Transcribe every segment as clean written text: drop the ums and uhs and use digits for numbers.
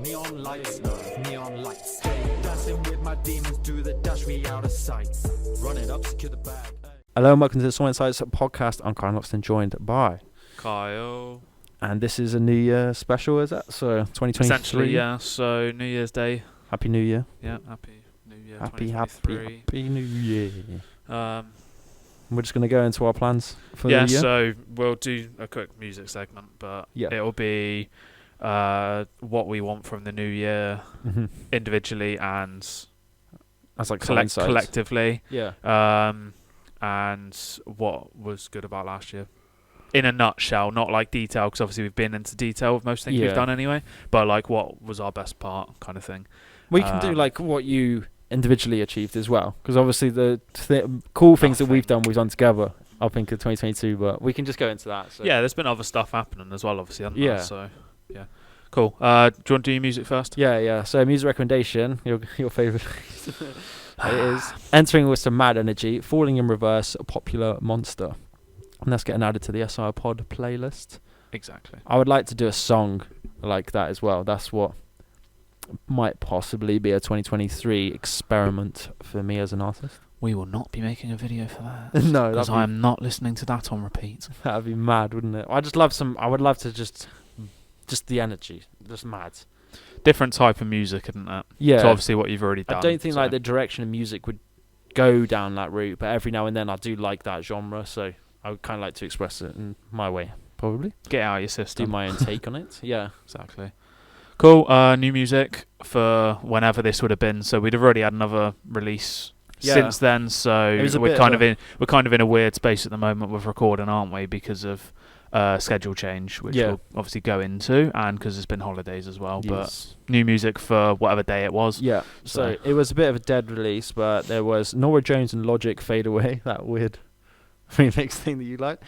Neon lights, neon lights. Hey, dancing with my demons, do the dash, we out of sight. Run it up, secure the bag. Hello and welcome to the SoulInsights podcast. I'm Chiron and Loxton, joined by Kyle. And this is a New Year special, is that? So 2023. Essentially, yeah. So New Year's Day. Happy New Year. Yeah, Happy New Year. Happy 2023. New Year. We're just going to go into our plans for the year. Yeah, so we'll do a quick music segment, but it'll be what we want from the new year individually and as like collectively. Yeah. And what was good about last year. In a nutshell, not like detail, because obviously we've been into detail with most things we've done anyway, but like what was our best part kind of thing. We can do like what you individually achieved as well, because obviously the cool things that we've done together up into 2022, but we can just go into that. So. Yeah, there's been other stuff happening as well, obviously, hasn't there? So, yeah. Cool. Do you want to do your music first? Yeah. So music recommendation, your favourite. It is Entering with Some Mad Energy, Falling in Reverse, Popular Monster. And that's getting added to the SI Pod playlist. Exactly. I would like to do a song like that as well. That's what might possibly be a 2023 experiment for me as an artist. We will not be making a video for that. No, because I am not listening to that on repeat. That'd be mad, wouldn't it? I would love to just the energy, just mad. Different type of music, isn't it? Yeah. So obviously what you've already done. I don't think like the direction of music would go down that route, but every now and then I do like that genre, so I would kind of like to express it in my way, probably. Get out of your system. Do my own take on it. Yeah. Exactly. Cool. New music for whenever this would have been. So we'd have already had another release since then. So we're kind of in a weird space at the moment with recording, aren't we? Because of schedule change, which we'll obviously go into, and because there's been holidays as well. Yes. But new music for whatever day it was. Yeah. So it was a bit of a dead release, but there was Nora Jones and Logic, Fade Away. That weird remix thing that you like.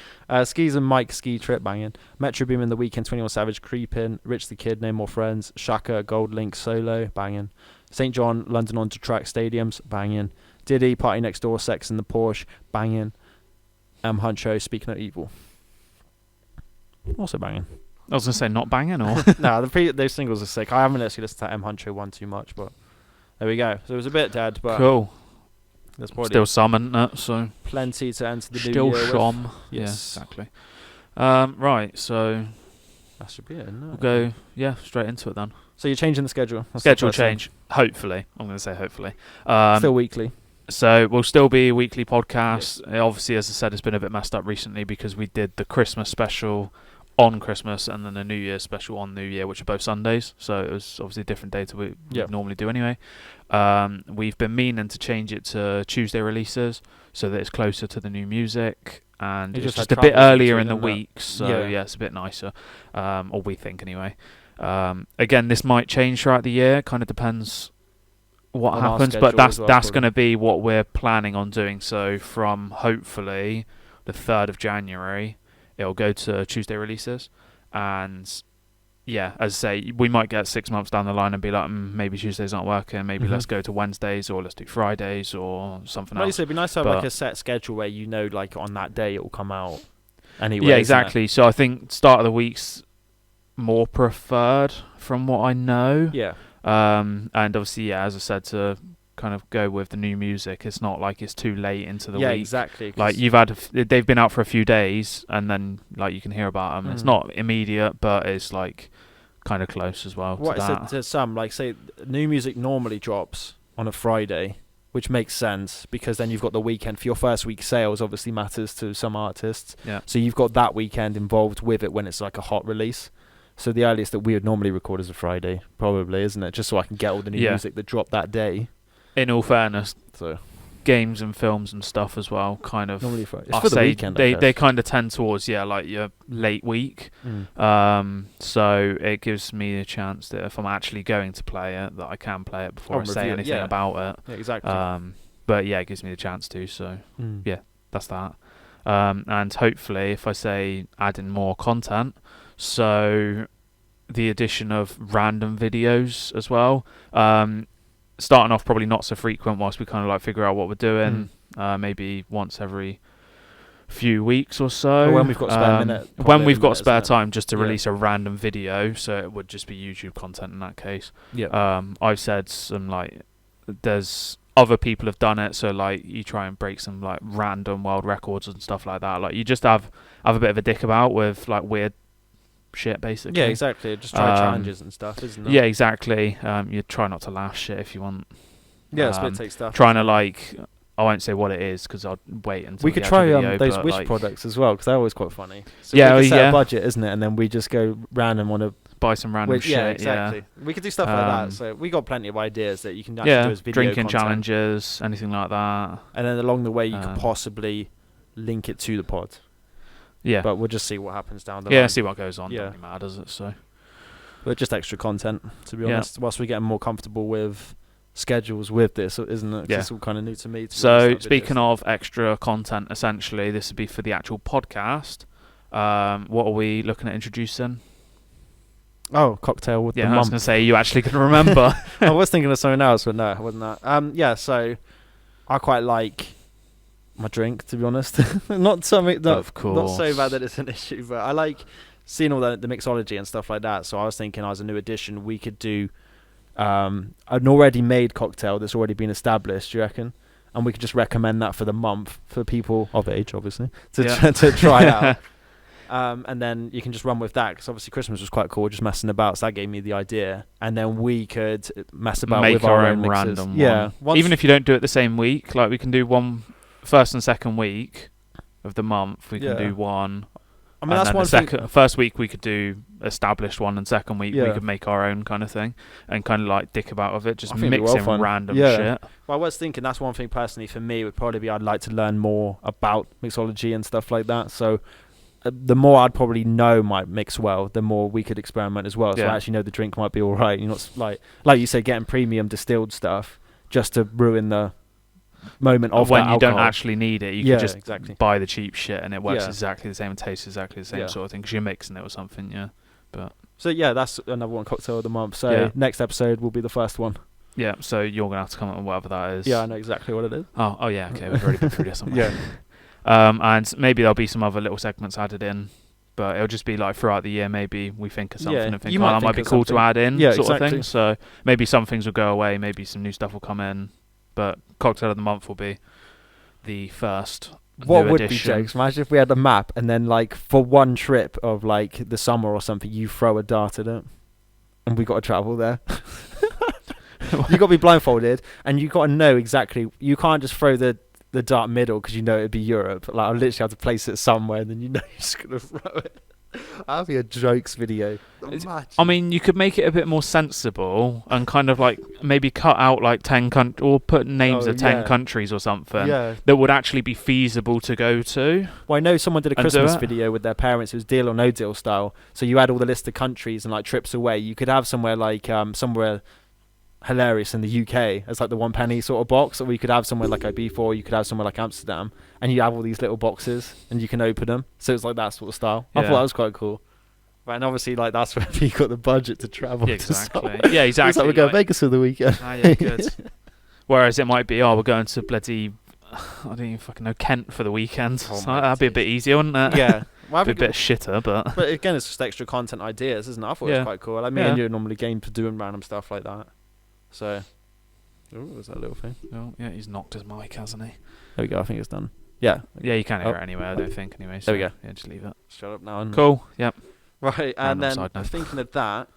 Skis and Mike, Ski Trip, banging. Metro Boom in The Weekend, 21 Savage, Creepin', Rich the Kid, No More Friends, Shaka, Gold Link, Solo, banging. St. John, London On to Track, Stadiums, banging. Diddy, Party Next Door, Sex in the Porsche, banging. Huncho, Speaking of Evil, also banging. I was gonna say not banging or no, those singles are sick. I haven't actually listened to Huncho one too much, but there we go. So it was a bit dead, but cool. There's probably still some, isn't it? So plenty to enter the new year some. with. Yes, yeah, exactly. Right, so that should be it. Isn't it? We'll go straight into it then. So you're changing the schedule. Schedule change. Hopefully, I'm going to say hopefully. Still weekly. So we'll still be a weekly podcast. Yes. Obviously, as I said, it's been a bit messed up recently because we did the Christmas special on Christmas and then the New Year special on New Year, which are both Sundays. So it was obviously a different day to what we normally do anyway. We've been meaning to change it to Tuesday releases so that it's closer to the new music. And it's just a bit earlier in the week. So yeah, it's a bit nicer. Or we think anyway. Again, this might change throughout the year. Kind of depends what happens. But that's going to be what we're planning on doing. So from hopefully the 3rd of January, it'll go to Tuesday releases. And yeah, as I say, we might get 6 months down the line and be like, maybe Tuesdays aren't working. Maybe let's go to Wednesdays or let's do Fridays or something else. Like you said, it'd be nice to have like a set schedule where you know, like on that day it will come out anyway. Yeah, exactly. So I think start of the week's more preferred from what I know. Yeah. And obviously, as I said, to kind of go with the new music, it's not like it's too late into the week. Yeah, exactly. Like they've been out for a few days, and then like you can hear about them. It's not immediate, but it's like kind of close as well. What I said to some, like say, new music normally drops on a Friday, which makes sense because then you've got the weekend for your first week sales. Obviously matters to some artists. Yeah. So you've got that weekend involved with it when it's like a hot release. So the earliest that we would normally record is a Friday, probably, isn't it? Just so I can get all the new music that dropped that day. In all fairness, so games and films and stuff as well, kind of. Normally Friday. It's for the weekend. They kind of tend towards like your late week. So it gives me a chance that if I'm actually going to play it, that I can play it before I say anything about it. Yeah, exactly. But yeah, it gives me the chance to. So yeah, that's that. And hopefully, if I say adding more content, so the addition of random videos as well. Starting off probably not so frequent whilst we kind of like figure out what we're doing. Maybe once every few weeks or so. Or when we've got spare minute. When we've got minute, spare isn't it? time, just to Yeah. release a random video, so it would just be YouTube content in that case. Yeah. I've said some like, there's other people have done it, so like you try and break some like random world records and stuff like that. Like you just have a bit of a dick about with like weird shit, basically. Yeah, exactly. Just try challenges and stuff, isn't it? Yeah, exactly. You try not to laugh shit if you want. Yeah, split take stuff. Trying to like, I won't say what it is because I'll wait until we could the try actual video, those but, Wish like, products as well because they're always quite funny. So Yeah, we could set yeah. a budget, isn't it? And then we just go random on a buy some random shit. Yeah, exactly. We could do stuff like that. So we got plenty of ideas that you can actually do as video drinking content. challenges, anything like that. And then along the way, you could possibly link it to the pod. Yeah, But we'll just see what happens down the line. yeah. See what goes on. Yeah. Doesn't really matter, does it? So But just extra content, to be Yeah. honest. Whilst we're getting more comfortable with schedules with this, isn't it? 'Cause Yeah. It's all kind of new to me. So speaking of extra content, essentially, this would be for the actual podcast. What are we looking at introducing? Cocktail with Yeah, the I was mum. going to say you actually can remember. I was thinking of something else, but no, it wasn't that. Yeah, so I quite like my drink, to be honest. Not something that, Of course. not so bad that it's an issue, but I like seeing all the mixology and stuff like that. So I was thinking, as a new addition, we could do an already made cocktail that's already been established. Do you reckon? And we could just recommend that for the month for people of age, obviously, to try out. And then you can just run with that because obviously Christmas was quite cool, just messing about. So that gave me the idea, and then we could mess about Make with our own own mixes. random Yeah, one. Even if you don't do it the same week, like we can do one first and second week of the month. We can Yeah. do one. I mean, And that's then one the thing. first week we could do established one, and second week we Yeah. could make our own kind of thing, and kind of like dick about with it, just I think it'd be well mixing fun. random Yeah. shit. Well, I was thinking that's one thing personally for me would probably be I'd like to learn more about mixology and stuff like that. So the more I'd probably know might mix well, the more we could experiment as well. So Yeah. I actually know the drink might be all right. You're not like you said, getting premium distilled stuff just to ruin the moment of When that you don't alcohol. actually need it, you Yeah, can just exactly. buy the cheap shit, and it works Yeah. exactly the same and tastes exactly the same Yeah. sort of thing because you're mixing it with something. Yeah, So yeah, that's another one, cocktail of the month. So Yeah. next episode will be the first one. yeah. So you're gonna have to come up with whatever that is. Yeah, I know exactly what it is. Oh yeah. Okay, we've already been through this. haven't we? Yeah. And maybe there'll be some other little segments added in, but it'll just be like throughout the year. Maybe we think of something Yeah, and think, you oh, might that might think be of cool to something. add in, Yeah, sort of exactly. thing. So maybe some things will go away, maybe some new stuff will come in, but cocktail of the month will be the first. What new would be edition. jokes? Imagine if we had a map and then like for one trip of like the summer or something, you throw a dart at it, and we got to travel there. You got to be blindfolded, and you got to know exactly. You can't just throw the dart middle because you know it'd be Europe. Like I literally have to place it somewhere, and then you know you're just gonna throw it. That'd be a jokes video. I mean, you could make it a bit more sensible and kind of like maybe cut out like 10 or put names Oh, of 10 yeah. countries or something Yeah. that would actually be feasible to go to. Well, I know someone did a And do Christmas it. video with their parents. It was deal or no deal style. So you had all the list of countries and like trips away. You could have somewhere like somewhere hilarious in the UK as like the 1 penny sort of box, or you could have somewhere like Ibiza, or you could have somewhere like Amsterdam, and you have all these little boxes and you can open them. So it's like that sort of style. I Yeah. thought that was quite cool. Right, and obviously like that's where you got the budget to travel. Yeah, to exactly. somewhere. Yeah, exactly. It's like we're going to Vegas for the weekend. Ah, yeah, good. Whereas it might be, we're going to bloody, I don't even fucking know, Kent for the weekend. Oh, So my that'd be a bit easier, wouldn't it? Yeah. Well, I Be a think bit shitter, but but again, it's just extra content ideas, isn't it? I thought it Yeah. was quite cool. Like me Yeah. and you are normally game for doing random stuff like that. So, ooh, was that little thing? oh, yeah, he's knocked his mic, hasn't he? There we go. I think it's done. Yeah. Yeah, you can't hear Oh. it anyway, I don't think, anyway. So, There we go. Yeah, just leave it. Shut up now. And Cool, yep. Right, and Random then side note. thinking of that,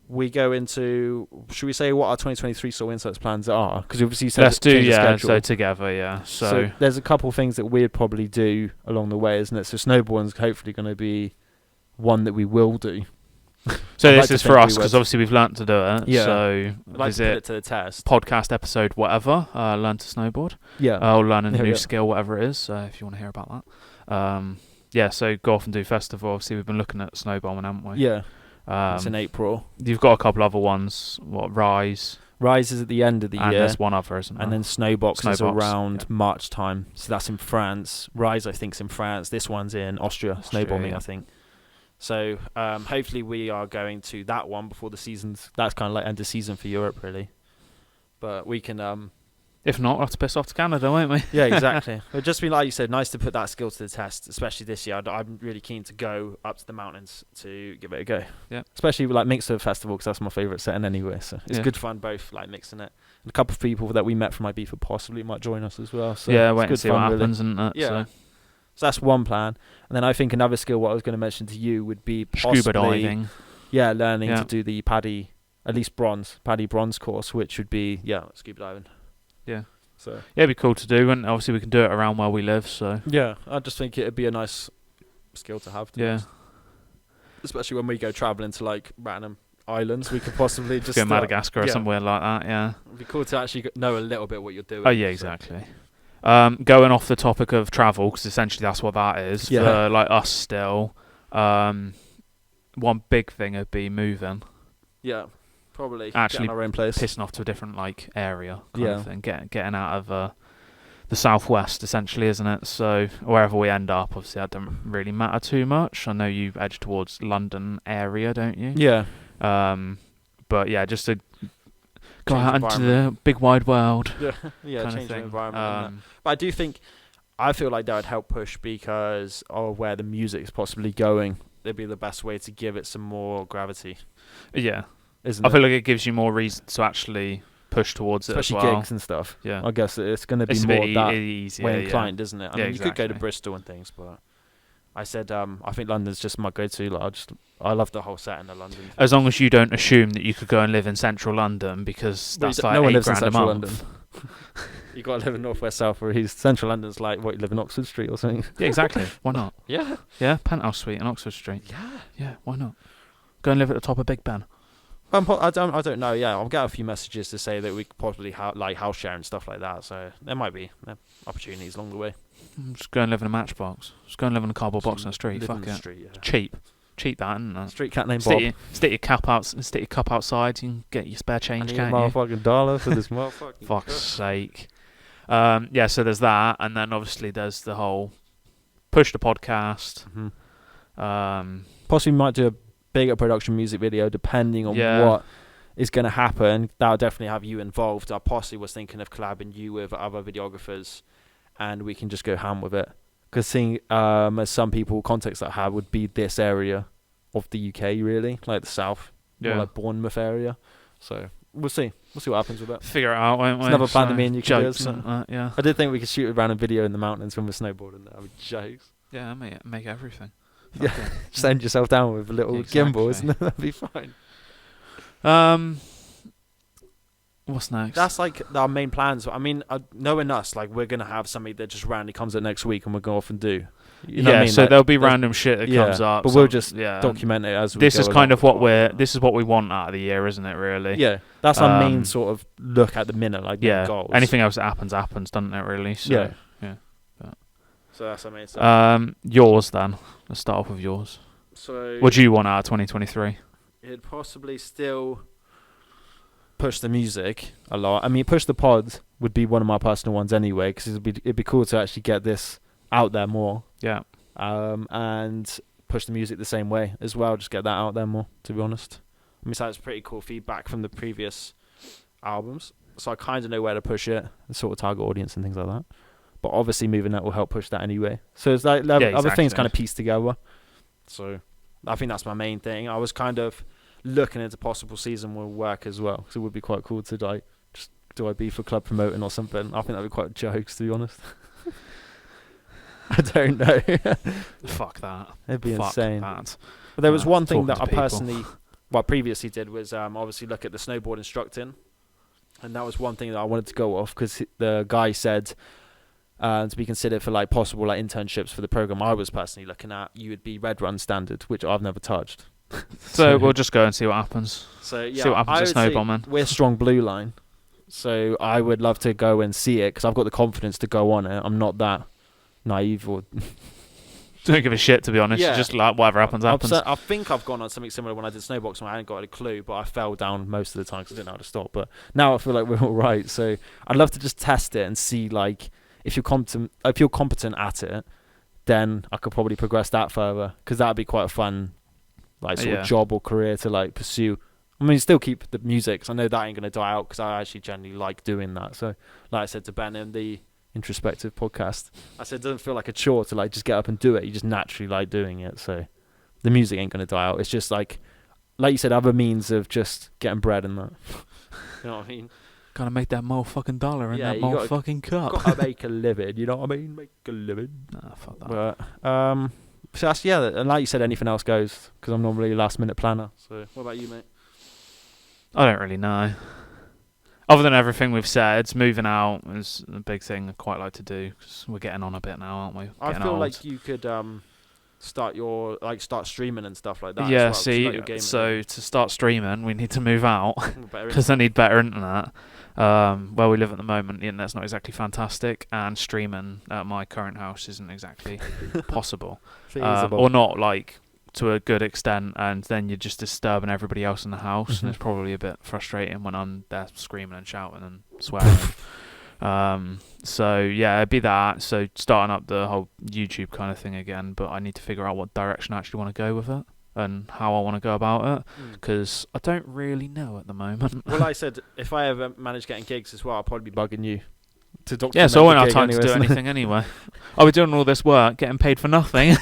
we go into. Should we say what our 2023 SoulInsights plans are? Because obviously you said Let's do, change the yeah, schedule. so together, yeah. So, there's a couple things that we'd probably do along the way, isn't it? So snowboarding's hopefully going to be one that we will do. so I'd like this to is think for we us, because would. obviously we've learnt to do it. Yeah. So, I'd like to put visit it to the test. podcast episode, whatever, learn to snowboard. Yeah. Or learn a There we new go. skill, whatever it is, if you want to hear about that. Yeah, so go off and do festival. Obviously, we've been looking at snowbombing, haven't we? Yeah. It's in Um, April. you've got a couple other ones. What, Rise? Rise is at the end of the And year. there's one other, isn't there? And then Snowbox is Snowbox, around yeah. March time. So that's in France. Rise, I think, is in France. This one's in Austria, snowbombing, yeah. I think. So hopefully we are going to that one before the season's... That's kind of like end of season for Europe, really. But we can If not, we'll have to piss off to Canada, won't we? Yeah, exactly. It'd just be, like you said, nice to put that skill to the test, especially this year. I'm really keen to go up to the mountains to give it a go. Yeah. Especially with, like, Mixer Festival, because that's my favourite setting anyway. So it's good fun, both, like, mixing it. And a couple of people that we met from Ibiza possibly might join us as well. So yeah, it's wait good and see fun, what really. happens, isn't it? Yeah. So that's one plan. And then I think another skill, what I was going to mention to you, would be possibly... Scuba diving. Yeah, learning to do the PADI, at least PADI bronze course, which would be, scuba diving. Yeah. So yeah, it'd be cool to do, and obviously we can do it around where we live. So yeah, I just think it'd be a nice skill to have. Especially when we go traveling to like random islands, we could possibly just go Madagascar or somewhere like that. Yeah, it'd be cool to actually know a little bit what you're doing. Oh yeah, exactly. Going off the topic of travel, because essentially that's what that is for like us still. One big thing would be moving. Yeah. Probably actually our own place, pissing off to a different like area kind of thing, getting out of the southwest essentially, isn't it? So wherever we end up, obviously that doesn't really matter too much. I know you edge towards London area, don't you? Yeah. But yeah, just to go out into the big wide world. Yeah, change the environment. But I feel like that would help push because of where the music is possibly going. It'd be the best way to give it some more gravity. Yeah. I feel like it gives you more reason to actually push towards it as well. Especially gigs and stuff. Yeah. I guess it's going to be more that easier, way inclined, isn't it? I mean, exactly. You could go to Bristol and things, but I said I think London's just my go-to. Like, I love the whole setting of London. As long as you don't assume that you could go and live in central London, because that's like no one lives in $8,000 central a month. London. You got to live in northwest, south, or east. Central London's like what, you live in Oxford Street or something. Yeah, exactly. Why not? Yeah, penthouse suite in Oxford Street. Yeah. Why not? Go and live at the top of Big Ben. I don't know. Yeah, I'll get a few messages to say that we could possibly like house share and stuff like that. So there might be opportunities along the way. Just go and live in a matchbox. Just go and live in a cardboard box on the street. Fuck it. Street, It's cheap that, isn't it? Street cat named Bob. Stick your cup outside. You can get your spare change, can't you? Motherfucking dollar for this motherfucking. Fuck's sake. Yeah. So there's that, and then obviously there's the whole push the podcast. Mm-hmm. Possibly might do a bigger production music video depending on what is going to happen. That'll definitely have you involved. I possibly was thinking of collabing you with other videographers, and we can just go ham with it. Because seeing as some people contacts that I have would be this area of the UK, really, like the south, more like Bournemouth area. So we'll see what happens with it. Figure it out, won't we? It's another plan to me and you can do, yeah. I did think we could shoot a random video in the mountains when we're snowboarding. That would be jokes. Yeah, make everything. Yeah, send yourself down with a little gimbal, isn't it? That'd be fine. What's next? That's like our main plans. I mean, knowing us, like we're gonna have something that just randomly comes up next week, and we'll go off and do. You know what I mean? So like, there'll be random shit that comes up, but we'll just document it as we go. This is kind of this is what we want out of the year, isn't it? Really? Yeah, that's our main sort of look at the minute, like goals. Anything else that happens, doesn't it? Really? So, yeah. So that's our main stuff. Yours then. Let's start off with yours. So, what do you want out of 2023? It'd possibly still push the music a lot. I mean, push the pod would be one of my personal ones anyway, because it'd be cool to actually get this out there more. Yeah. And push the music the same way as well. Just get that out there more, to be honest. I mean, so that's pretty cool feedback from the previous albums. So I kind of know where to push it, the sort of target audience and things like that. But obviously moving that will help push that anyway. So it's like other things kind of piece together. So I think that's my main thing. I was kind of looking into possible seasonal work as well, because it would be quite cool to like just do I be for club promoting or something. I think that'd be quite jokes, to be honest. I don't know. Fuck that. It'd be insane. That. But there was one thing that I personally, previously did was obviously look at the snowboard instructing, and that was one thing that I wanted to go off, because the guy said to be considered for like possible like internships for the program I was personally looking at, you would be Red Run standard, which I've never touched. So we'll just go and see what happens. So yeah, see what happens to Snowbombing. We're strong blue line, so I would love to go and see it, because I've got the confidence to go on it. I'm not that naive or don't give a shit, to be honest. Yeah. Just like whatever happens. I think I've gone on something similar when I did snowboxing. I hadn't got a clue, but I fell down most of the time because I didn't know how to stop. But now I feel like we're all right. So I'd love to just test it and see like if you're competent at it, then I could probably progress that further, because that'd be quite a fun like sort of job or career to like pursue I mean, still keep the music, 'cause I know that ain't going to die out, because I actually generally like doing that. So, like I said to Ben in the introspective podcast, I said it doesn't feel like a chore to like just get up and do it. You just naturally like doing it. So the music ain't going to die out. It's just like you said, other means of just getting bread and that. You know what I mean? Gotta make that motherfucking dollar in that motherfucking cup. Gotta make a living, you know what I mean? Make a living. Nah, fuck that. But, so that's, yeah, and like you said, anything else goes, because I'm normally a last minute planner. So what about you, mate? I don't really know. Other than everything we've said, moving out is a big thing I quite like to do, because we're getting on a bit now, aren't we? I feel like you could start streaming and stuff like that. Yeah, as well, so to start streaming, we need to move out, Better because I need better internet. Where we live at the moment, the internet's not exactly fantastic, and streaming at my current house isn't exactly possible. Or not, like, to a good extent, and then you're just disturbing everybody else in the house, and it's probably a bit frustrating when I'm there screaming and shouting and swearing. So yeah, it'd be that. So starting up the whole YouTube kind of thing again, but I need to figure out what direction I actually want to go with it and how I want to go about it, because I don't really know at the moment. Well, like I said, if I ever manage getting gigs as well, I'll probably be bugging you to document. Yeah, so I won't have time anyway, to do anything anyway. I'll be doing all this work, getting paid for nothing.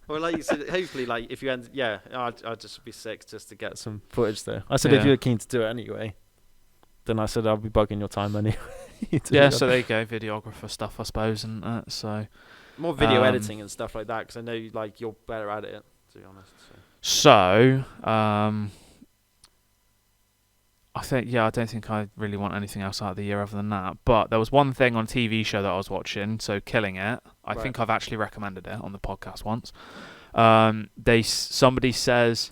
Well, like you said, hopefully, like if you end, I'd just be sick just to get some footage there. I said if you're keen to do it anyway, then I said I'll be bugging your time anyway. Yeah, so there you go, videographer stuff, I suppose, and so more video editing and stuff like that, because I know like you're better at it, to be honest. So, I don't think I really want anything else out of the year other than that. But there was one thing on a TV show that I was watching, so Killing It. I think I've actually recommended it on the podcast once. Somebody says,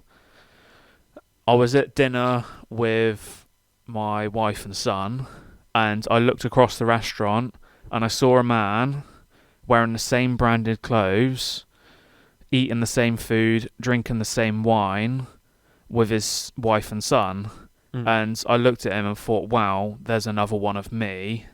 I was at dinner with my wife and son, and I looked across the restaurant, and I saw a man wearing the same branded clothes, eating the same food, drinking the same wine with his wife and son. And I looked at him and thought, wow, there's another one of me.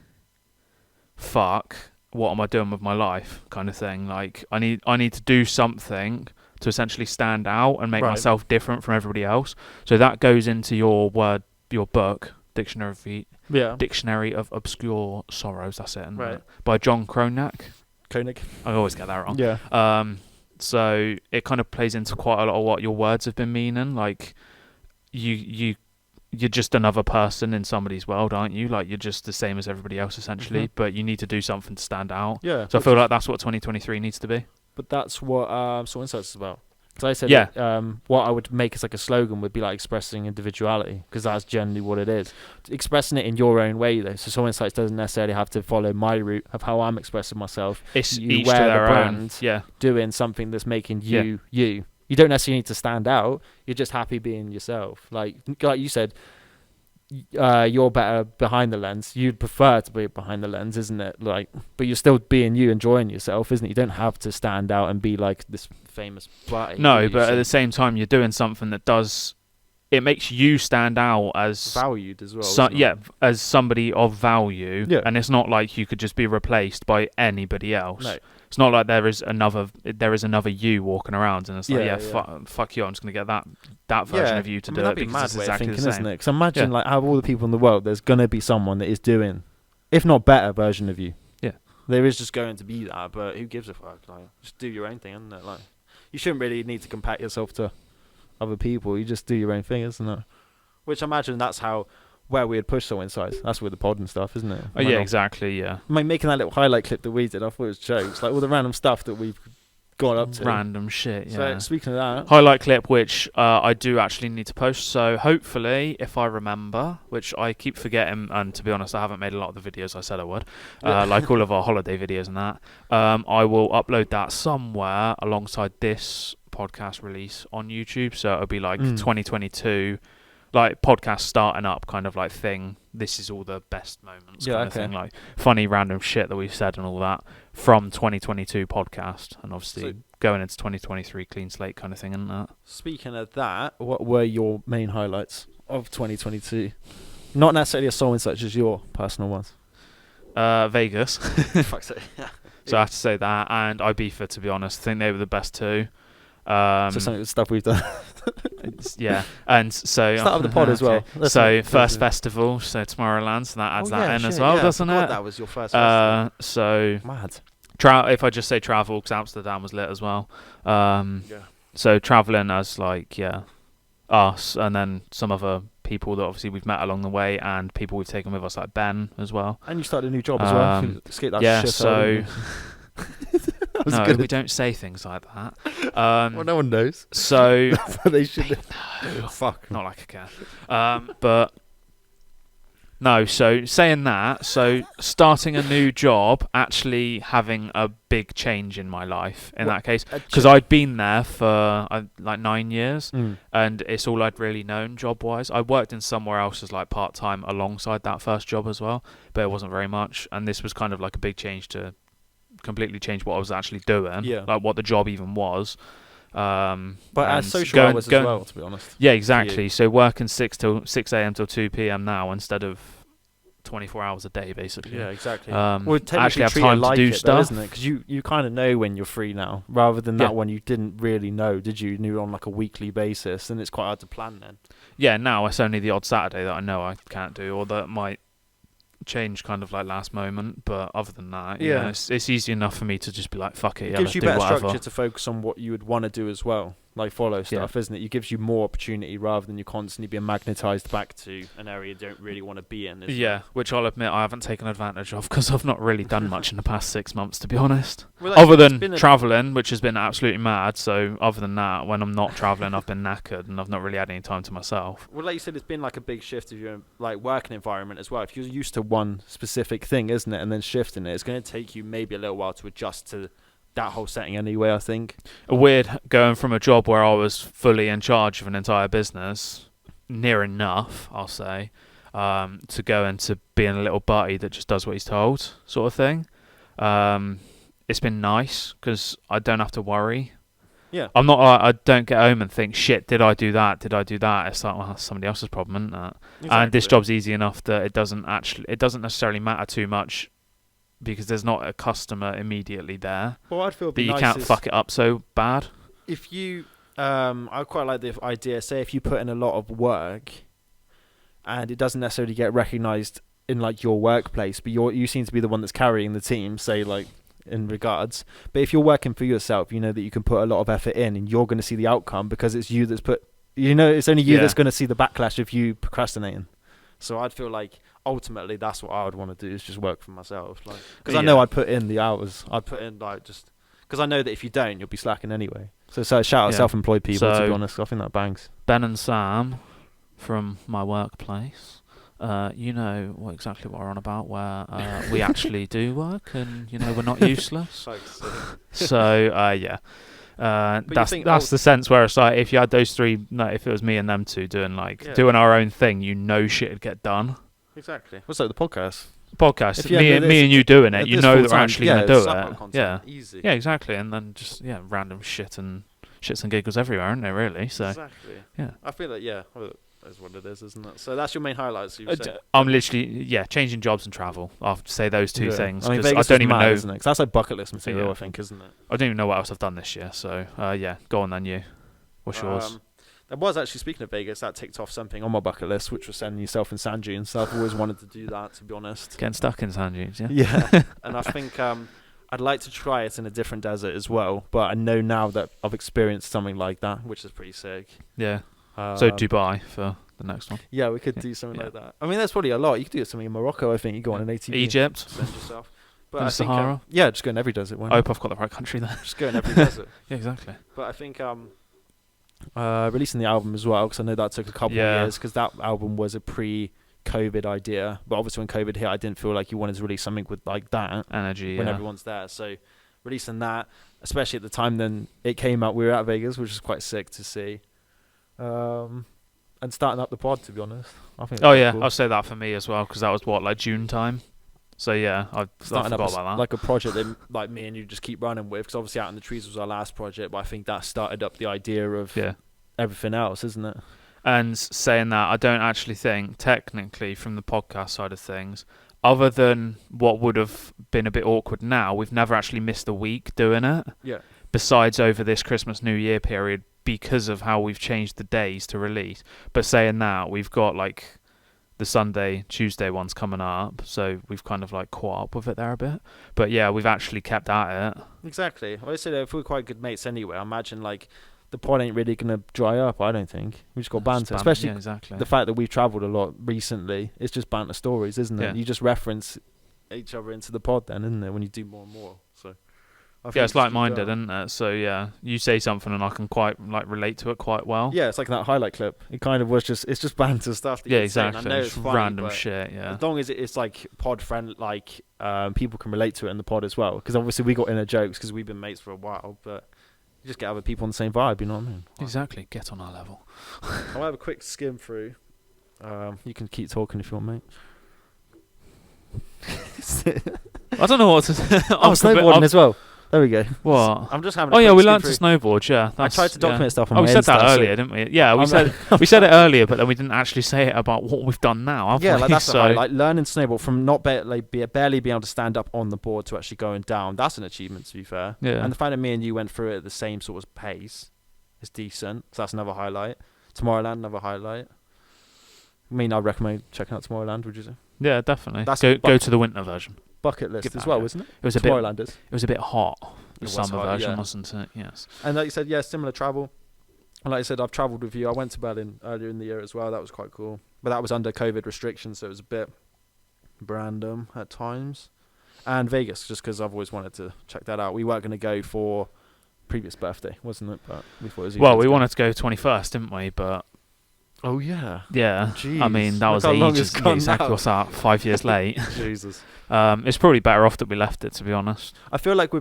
Fuck, what am I doing with my life? Kind of thing. Like, I need to do something to essentially stand out and make myself different from everybody else. So that goes into your book, Dictionary of Obscure Sorrows. That's it. By John Koenig. I always get that wrong. Yeah. So it kind of plays into quite a lot of what your words have been meaning. Like, you're just another person in somebody's world, aren't you? Like, you're just the same as everybody else, essentially, but you need to do something to stand out. Yeah. So I feel like that's what 2023 needs to be. But that's what SoulInsights is about. So I said, what I would make as like a slogan would be like expressing individuality, because that's generally what it is. Expressing it in your own way, though. So SoulInsights doesn't necessarily have to follow my route of how I'm expressing myself. It's you each wear to their the brand, own. doing something that's making you you. You don't necessarily need to stand out. You're just happy being yourself. Like you said, you're better behind the lens. You'd prefer to be behind the lens, isn't it? Like, but you're still being you, enjoying yourself, isn't it? You don't have to stand out and be like this famous body. No, but at the same time, you're doing something that it makes you stand out as valued as well. As somebody of value. Yeah. And it's not like you could just be replaced by anybody else. No. It's not like there is another you walking around, and it's like, fuck you, I'm just gonna get that version of you to do it, because it's exactly the same, isn't it? Because imagine like out of all the people in the world, there's gonna be someone that is doing, if not better, version of you. Yeah, there is just going to be that, but who gives a fuck? Like, just do your own thing, isn't it? Like, you shouldn't really need to compare yourself to other people. You just do your own thing, isn't it? Which I imagine that's where we'd push SoulInsights. That's with the pod and stuff, isn't it? Exactly, yeah. I mean, making that little highlight clip that we did, I thought it was jokes. Like all the random stuff that we've got up to. Random shit, yeah. So speaking of that, highlight clip, which I do actually need to post. So hopefully, if I remember, which I keep forgetting, and to be honest, I haven't made a lot of the videos I said I would, like all of our holiday videos and that. I will upload that somewhere alongside this podcast release on YouTube. So it'll be like 2022. Like podcast starting up kind of like thing. This is all the best moments kind of thing, like funny random shit that we've said and all that from 2022 podcast, and obviously going into 2023 clean slate kind of thing, and that. Speaking of that, what were your main highlights of 2022? Not necessarily a SoulInsights, just your personal ones. Vegas. Fuck's sake. So I have to say that, and Ibiza, to be honest. I think they were the best two. So some of the stuff we've done. Yeah, and so Start of the pod as well. okay. Let's So not- first festival, so Tomorrowland, so that adds that in as shit, well, yeah, I doesn't forgot it? That was your first festival. So Mad. if I just say travel, because Amsterdam was lit as well. Yeah. So traveling as like us, and then some other people that obviously we've met along the way, and people we've taken with us like Ben as well. And you started a new job as well. You escaped that Yeah, shit so that was no, good. we don't say things like that. Well, no one knows. So They should. no, Fuck. not like I can. But no, so saying that, so starting a new job, actually having a big change in my life in that case, because I'd been there for like 9 years, and it's all I'd really known job-wise. I worked in somewhere else as like part-time alongside that first job as well, but it wasn't very much, and this was kind of like a big change to completely change what I was actually doing, like what the job even was. But as social hours as well, to be honest. Yeah, exactly. So working 6 a.m. till 2 p.m. now instead of 24 hours a day, basically. Yeah, exactly. Well, actually have time to do stuff, isn't it? Because you kind of know when you're free now, rather than that one you didn't really know, did you? You knew on like a weekly basis, and it's quite hard to plan then. Yeah, now it's only the odd Saturday that I know I can't do, or that might change kind of like last moment, but other than that, yeah, it's easy enough for me to just be like, fuck it, It gives you better structure to focus on what you would want to do as well, like follow stuff, isn't it? It gives you more opportunity rather than you constantly being magnetized back to an area you don't really want to be in. Which I'll admit I haven't taken advantage of, because I've not really done much in the past 6 months, to be honest. Well, other than travelling, which has been absolutely mad. So other than that, when I'm not travelling, I've been knackered and I've not really had any time to myself. Well, like you said, it's been like a big shift of your like working environment as well. If you're used to one specific thing, isn't it, and then shifting it, it's going to take you maybe a little while to adjust to that whole setting anyway, I think. Weird going from a job where I was fully in charge of an entire business, near enough, I'll say, to go into being a little buddy that just does what he's told, sort of thing. It's been nice because I don't have to worry. Yeah. I'm not. I don't get home and think, shit, did I do that? It's like, well, that's somebody else's problem, isn't that? Exactly. And this job's easy enough that it doesn't necessarily matter too much, because there's not a customer immediately there. Well, I'd feel that you can't fuck it up so bad. If you, I quite like the idea. Say if you put in a lot of work, and it doesn't necessarily get recognised in like your workplace, but you seem to be the one that's carrying the team. Say like in regards, but if you're working for yourself, you know that you can put a lot of effort in, and you're going to see the outcome because it's you that's put. You know, it's only you that's going to see the backlash of you procrastinating. So I'd feel like ultimately that's what I would want to do, is just work for myself, like, because I know I put in the hours. I put in like just because I know that if you don't, you'll be slacking anyway. So shout out self-employed people. To be honest, I think that bangs. Ben and Sam from my workplace. You know exactly what we're on about, where we actually do work, and you know we're not useless. So that's the sense where it's like, if you had those three, if it was me and them two doing our own thing, you know shit would get done. Exactly. What's like the podcast? Me and you doing it, you know that we're actually going to do it. Content, easy. Yeah, exactly. And then just random shits and giggles everywhere, aren't there? Really. So exactly. Yeah. I feel like that's what it is, isn't it? So that's your main highlights. I'm literally changing jobs and travel. I'll say those two things. I mean, I don't even know. Isn't it? 'Cause that's like bucket list material, I think, isn't it? I don't even know what else I've done this year. So go on then, you. What's yours? There was actually, speaking of Vegas, that ticked off something on my bucket list, which was sending yourself in sand dunes. So I've always wanted to do that, to be honest. Getting stuck in sand dunes, yeah. Yeah, and I think I'd like to try it in a different desert as well. But I know now that I've experienced something like that, which is pretty sick. Yeah. So Dubai for the next one. Yeah, we could do something like that. I mean, there's probably a lot. You could do something in Morocco, I think. You go on an ATV. Egypt. Send yourself. But in I think, Sahara. Just go in every desert. I hope I've got the right country there. Just go in every desert. Yeah, exactly. But I think releasing the album as well, because I know that took a couple of years, because that album was a pre-COVID idea. But obviously when COVID hit, I didn't feel like you wanted to release something with like that energy when everyone's there. So releasing that, especially at the time then it came out, we were at Vegas, which was quite sick to see. And starting up the pod, to be honest, I think. Oh yeah, cool. I'll say that for me as well, because that was like June time. So yeah, I forgot about that. Like a project that like me and you just keep running with, because obviously Out in the Trees was our last project, but I think that started up the idea of everything else, isn't it? And saying that, I don't actually think technically from the podcast side of things, other than what would have been a bit awkward now, we've never actually missed a week doing it. Yeah. Besides over this Christmas New Year period because of how we've changed the days to release. But saying that, we've got like the Sunday, Tuesday ones coming up, so we've kind of like caught up with it there a bit. But yeah, we've actually kept at it. Exactly. I said if we're quite good mates anyway, I imagine like the pod ain't really gonna dry up. I don't think we just got banter, especially exactly. the fact that we've travelled a lot recently. It's just banter stories, isn't it? Yeah. You just reference each other into the pod, then, isn't it? When you do more and more, so. Yeah, it's like-minded, isn't it? So yeah, you say something and I can quite like relate to it quite well. Yeah, it's like that highlight clip. It kind of was just, it's just banter stuff. That Yeah, you're saying. exactly. I know It's it's funny, random but shit. Yeah. as long as it's like pod friend, like people can relate to it in the pod as well. Because obviously we got inner jokes because we've been mates for a while, but you just get other people on the same vibe. You know what I mean? Exactly. Get on our level. I'll have a quick skim through. You can keep talking if you want, mate. I don't know what to. Snowboarding as well. There we go. What? I'm just having. Oh a yeah, quick we skim learned to through. snowboard. Yeah, I tried to document stuff on my we said that Insta, so- earlier, didn't we? Yeah, we said it earlier, but then we didn't actually say it about what we've done now. Have Yeah, we? like that's so, the high, like learning to snowboard from not barely being able to stand up on the board to actually going down. That's an achievement, to be fair. Yeah. And the fact that me and you went through it at the same sort of pace is decent. So that's another highlight. Tomorrowland, another highlight. I mean, I'd recommend checking out Tomorrowland. Would you say? Yeah, definitely. That's Go to the winter version. Bucket list Give as that well, a go. isn't it? It was a bit. Tomorrowlanders. It was a bit hot. The It was summer hot, version, yeah. wasn't it? Yes. And like you said, yeah, similar travel. And like I said, I've travelled with you. I went to Berlin earlier in the year as well. That was quite cool. But that was under COVID restrictions, so it was a bit random at times. And Vegas, just because I've always wanted to check that out. We weren't going to go for previous birthday, wasn't it? But we thought it was Well, we wanted to go 21st, didn't we? But Oh, yeah. yeah, Jeez. I mean that Look was how long ages. it's gone Exactly. now. What's that? 5 years late. Jesus. It's probably better off that we left it, to be honest. I feel like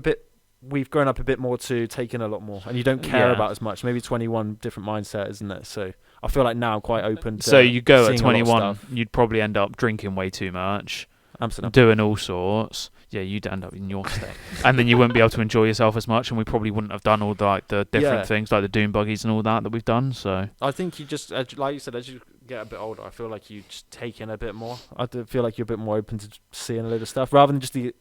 we've grown up a bit more to take in a lot more. And you don't care Yeah. about as much. Maybe 21, different mindset, isn't it? So I feel like now I'm quite open to So you go seeing at a lot of 21, stuff. you'd probably end up drinking way too much, Amsterdam. doing all sorts. Yeah, you'd end up in your state, and then you wouldn't be able to enjoy yourself as much, and we probably wouldn't have done all the different Yeah. things like the dune buggies and all that we've done. So I think you just, like you said, as you get a bit older, I feel like you just take in a bit more. I do feel like you're a bit more open to seeing a load of stuff rather than just the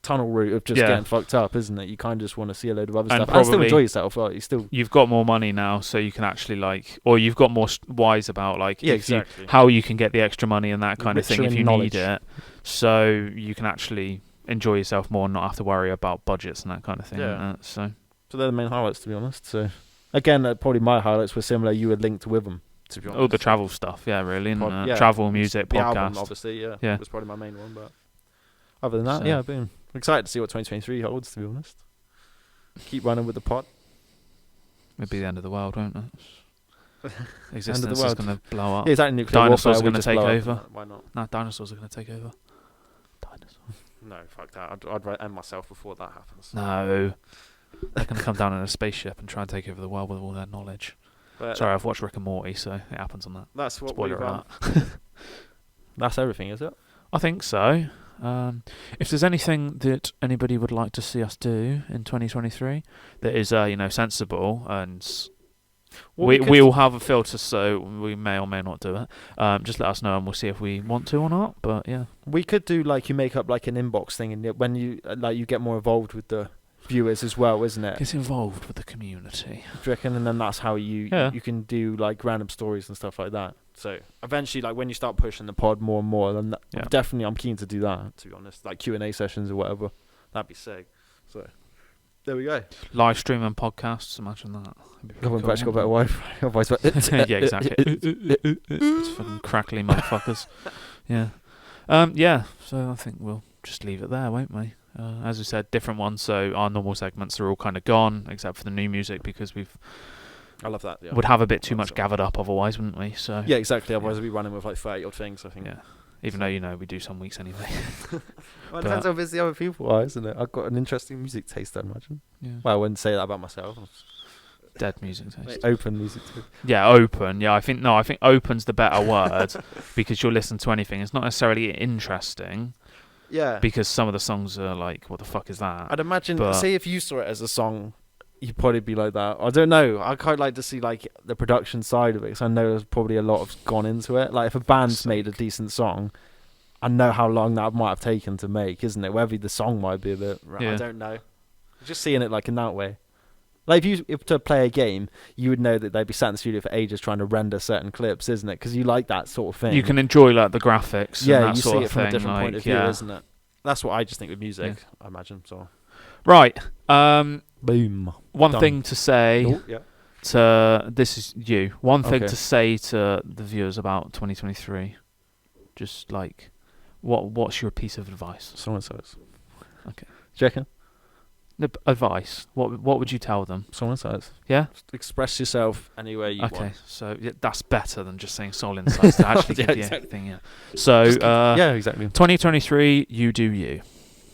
tunnel route of just Yeah. getting fucked up, isn't it? You kind of just want to see a load of other And stuff and still probably- enjoy yourself. Well, you still, you've got more money now, so you can actually or you've got more wise about yeah, if you- exactly. how you can get the extra money and that kind of thing Richer if in you knowledge. need it, so you can actually enjoy yourself more and not have to worry about budgets and that kind of thing. Yeah. So So they're the main highlights, to be honest. So again, probably my highlights were similar. You were linked with them, to be honest. all the travel stuff, yeah, really, and Yeah. travel, music, The podcast. album, obviously, Yeah. was probably my main one. But other than that, So- yeah, boom. I'm excited to see what 2023 holds, to be honest. Keep running with the pod. It'd be the end of the world, won't it? Existence world. is going to blow up. Yeah, exactly. Nuclear Dinosaurs warfare are would gonna just take blow up. over. Why not? No, dinosaurs are going to take over. Dinosaurs. No, fuck that. I'd rather end myself before that happens. No. They're going to come down in a spaceship and try and take over the world with all their knowledge. But Sorry, I've watched Rick and Morty, so it happens on that. that's what Spoiler we've alert. That's everything, is it? I think so. If there's anything that anybody would like to see us do in 2023 that is, sensible and we'll have a filter, so we may or may not do it. Just let us know, and we'll see if we want to or not. But yeah, We could do like you make up like an inbox thing, and when you like you get more involved with the viewers as well, isn't it? get involved with the community. Do you reckon? And then that's how you Yeah. you can do like random stories and stuff like that. So eventually, like when you start pushing the pod more and more, then Yeah. definitely I'm keen to do that. To be honest, like Q&A sessions or whatever, that'd be sick. So there we go. Live stream and podcasts. Imagine that. That'd be pretty Government cool, actually got wouldn't better Wi-Fi. Otherwise, yeah, exactly. It's fucking crackly motherfuckers. Yeah. Yeah. So I think we'll just leave it there, won't we? As we said, different ones. So our normal segments are all kind of gone, except for the new music, because I love that. Yeah. would have a bit too Love much that. gathered up otherwise, wouldn't we? So Yeah, exactly. Otherwise, we'd be running with like 30 odd things. I think. yeah. Even though we do some weeks anyway. Well, it depends how busy other people are, isn't it? I've got an interesting music taste, I imagine. Yeah. Well, I wouldn't say that about myself. Dead music taste. Open music taste. Yeah, open. Yeah, I think open's the better word because you'll listen to anything. It's not necessarily interesting Yeah. because some of the songs are like, what the fuck is that? I'd imagine, But- say if you saw it as a song, you'd probably be like that. I don't know. I'd quite like to see like the production side of it, because I know there's probably a lot of gone into it. Like if a band's made a decent song, I know how long that might have taken to make, isn't it? Whether the song might be a bit, I Yeah. don't know. Just seeing it like in that way. Like if to play a game, you would know that they'd be sat in the studio for ages trying to render certain clips, isn't it? Because you like that sort of thing. You can enjoy like the graphics. Yeah, and that you sort see of it from a thing, different point like, of view, yeah. isn't it? That's what I just think with music. I imagine so. Right. Boom. One Done. thing to say. Oh, yeah. This is you. One thing Okay. to say to the viewers about 2023. Just like, what's your piece of advice? Someone says. Okay. Do you reckon? Advice. What would you tell them? Someone says. Yeah. Just express yourself any way you Okay. want. So that's better than just saying Soul Insights to actually Yeah, give you exactly. anything. Yeah. So Yeah, exactly. 2023, you do you.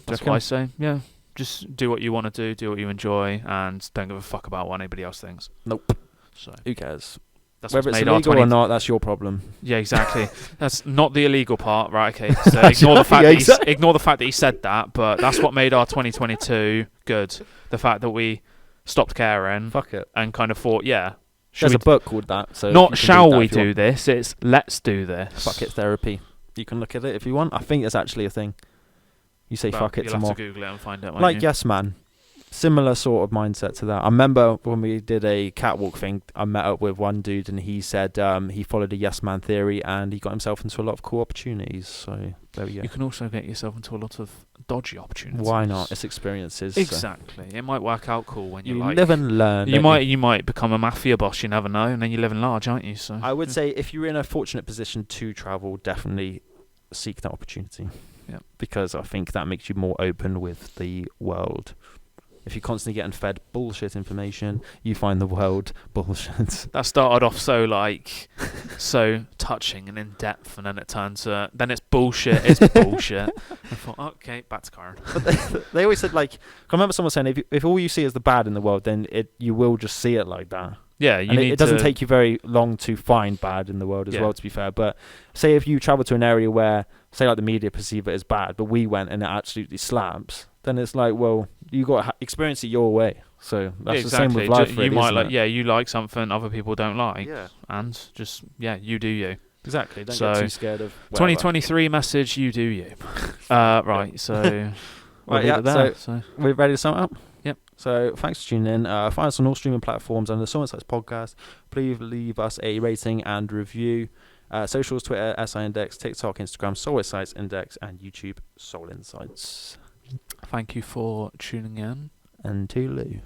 That's reckon? what I say. Yeah. Just do what you want to do what you enjoy, and don't give a fuck about what anybody else thinks. Nope. So Who cares? that's Whether what's it's made our illegal 20. or not, that's your problem. Yeah, exactly. That's not the illegal part, right? Okay. So ignore the fact Yeah, that exactly. ignore the fact that he said that, but that's what made our 2022 good. The fact that we stopped caring Fuck it. and kind of thought, yeah, There's a book called that. So not you can shall read that we if you want. do this? It's let's do this. Fuck it therapy. You can look at it if you want. I think it's actually a thing. You say But fuck it you'll to have more. to Google it and find out. won't Like you? Yes Man. Similar sort of mindset to that. I remember when we did a catwalk thing, I met up with one dude and he said he followed a Yes Man theory and he got himself into a lot of cool opportunities. So there we go. You can also get yourself into a lot of dodgy opportunities. Why not? It's experiences. So Exactly. It might work out cool when you like live and learn. you don't might become a mafia boss. You never know, and then you live in large, aren't you? So I would say if you're in a fortunate position to travel, definitely seek that opportunity. Yeah. Because I think that makes you more open with the world. If you're constantly getting fed bullshit information, you find the world bullshit. that started off so touching and in depth, and then it turns then it's bullshit. It's bullshit. I thought, okay, back to Karen. They always said, like, I remember someone saying, if all you see is the bad in the world, then you will just see it like that. Yeah, you And need it doesn't to, take you very long to find bad in the world as Yeah. well, to be fair. But say if you travel to an area where, say, like the media perceive it as bad, but we went and it absolutely slaps, then it's like, well, you got to experience it your way. So that's the same with life, really, you might isn't like, it? yeah, you like something other people don't like, Yeah, and just you do you. exactly. Don't So, get too scared of whatever. 2023 message, you do you. Right, so we'll Right, leave yeah, it there. So We're ready to sum it up? Yep. So thanks for tuning in. Find us on all streaming platforms and the SoulInsights podcast. Please leave us a rating and review. Socials, Twitter, SI Index, TikTok, Instagram, SoulInsights Index, and YouTube, SoulInsights. thank you for tuning in. And toodaloo.